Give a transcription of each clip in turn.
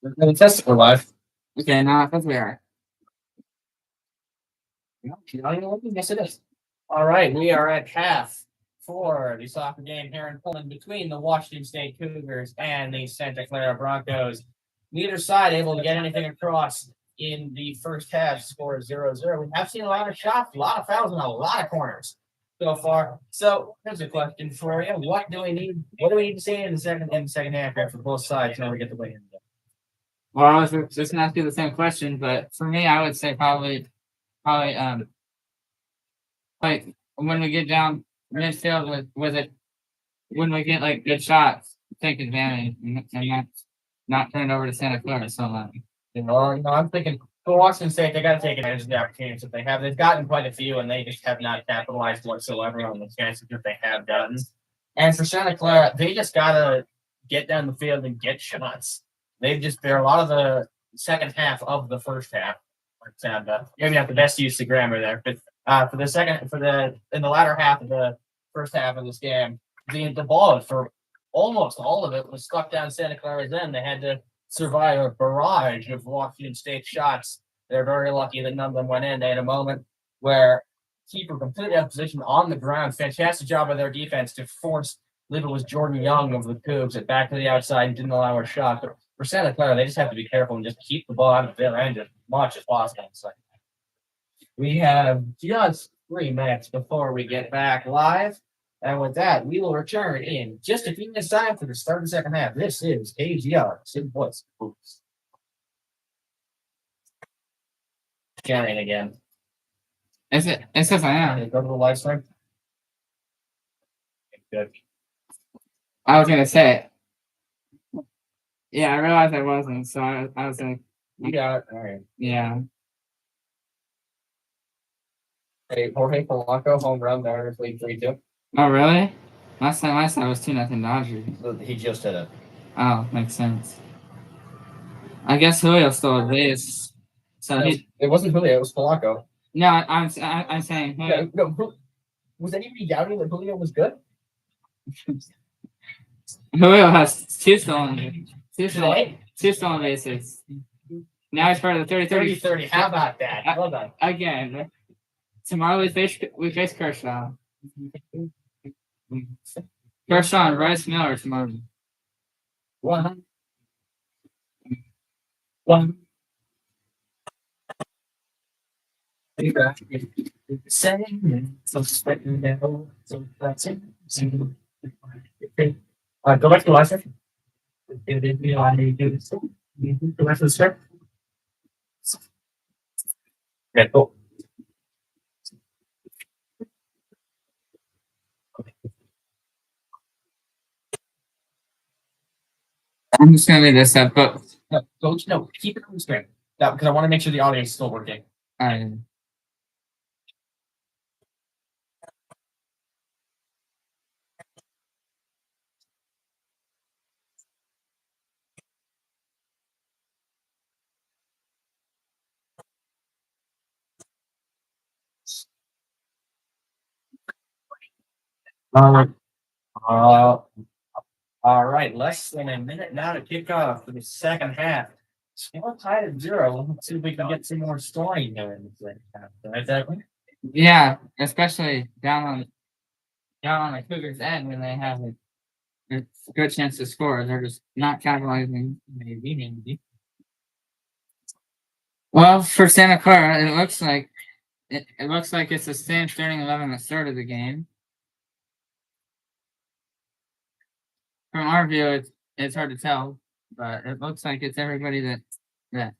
The test for live. Okay, now I think we are. No, she's not even looking. Yes, it is. All right, we are at half for the soccer game here in Poland between the Washington State Cougars and the Santa Clara Broncos. Neither side able to get anything across in the first half. Score 0-0. We have seen a lot of shots, a lot of fouls, and a lot of corners so far. So here's a question for you: What do we need? What do we need to see in the second half here for both sides in order to get the way in? Well, I was just gonna ask you the same question, but for me, I would say probably like when we get down midfield with it, when we get like good shots, take advantage and not turn it over to Santa Clara so much. I'm thinking for Washington State, they got to take advantage of the opportunities that they have. They've gotten quite a few, and they just have not capitalized whatsoever on the chances that they have gotten. And for Santa Clara, they just got to get down the field and get shots. They're a lot of the second half of the first half. Maybe not the best use of grammar there, but in the latter half of the first half of this game, the ball for almost all of it was stuck down Santa Clara's end. They had to survive a barrage of Washington State shots. They're very lucky that none of them went in. They had a moment where keeper completely out of position on the ground. Fantastic job of their defense to force, I believe it was Jordan Young of the Cougs, it back to the outside and didn't allow a shot. But for Santa Clara, they just have to be careful and just keep the ball out of their end as much as possible. So we have just 3 minutes before we get back live. And with that, we will return in just a few minutes' time for the start of the second half. This is KGR, Sid Woods. Carrying again. Is it? It says I am. Go to the live stream. Good. I was gonna say it. Yeah, I realized I wasn't, so I was like, You got it. All right. yeah. Hey, Jorge Polanco, home run, Mariners lead 3-2. Oh, really? Last time I saw it was 2-0 Dodgers. He just hit it. Oh, makes sense. I guess Julio stole a base. So It wasn't Julio, it was Polanco. No, I'm saying Julio. Yeah, no, was anybody doubting that Julio was good? Julio has two stolen bases. Now he's part of the 30-30. 30-30. How about that? Well done. Again, tomorrow we face Kershaw. Kershaw and Bryce Miller tomorrow. One. Go back to the last section. Go back to the script. Okay, cool. I'm just gonna leave this up, but No, keep it on the screen. Because I want to make sure the audio is still working. all right. All right, less than a minute now to kick off for the second half. Score tied at 0. Let's see if we can get some more scoring here in the second half. Right, Declan? Yeah, especially down on the Cougars' end when they have a good chance to score. They're just not capitalizing. Maybe. Well, for Santa Clara, it looks like it's the same starting 11 that started the game. From our view, it's hard to tell, but it looks like it's everybody that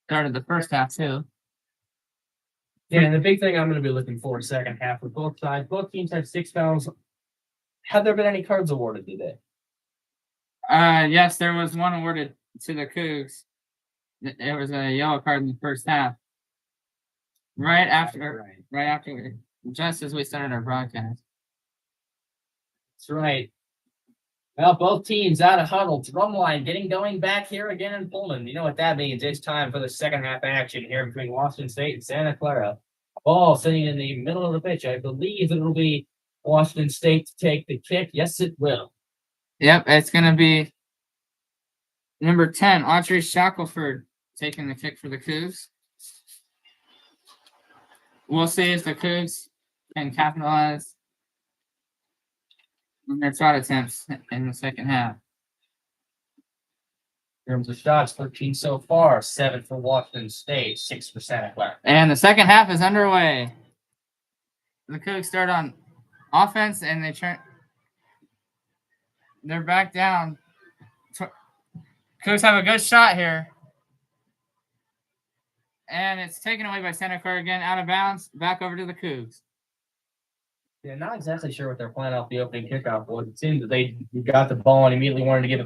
started the first half too. Yeah, and the big thing I'm going to be looking for second half with both sides. Both teams have 6 fouls. Have there been any cards awarded today? Yes, there was one awarded to the Cougs. It was a yellow card in the first half. Right after, just as we started our broadcast. That's right. Well, both teams out of huddle. Drumline getting going back here again in Pullman. You know what that means. It's time for the second half action here between Washington State and Santa Clara. Ball sitting in the middle of the pitch. I believe it will be Washington State to take the kick. Yes, it will. Yep, it's going to be Number 10, Audrey Shackelford taking the kick for the Cougs. We'll see if the Cougs can capitalize on their shot attempts in the second half. In terms of shots, 13 so far, 7 for Washington State, 6% at Clara. And the second half is underway. The Cougs start on offense and they're back down. Cougs have a good shot here. And it's taken away by Santa Clara again, out of bounds, back over to the Cougs. Yeah, not exactly sure what their plan off the opening kickoff was. It seemed that they got the ball and immediately wanted to give it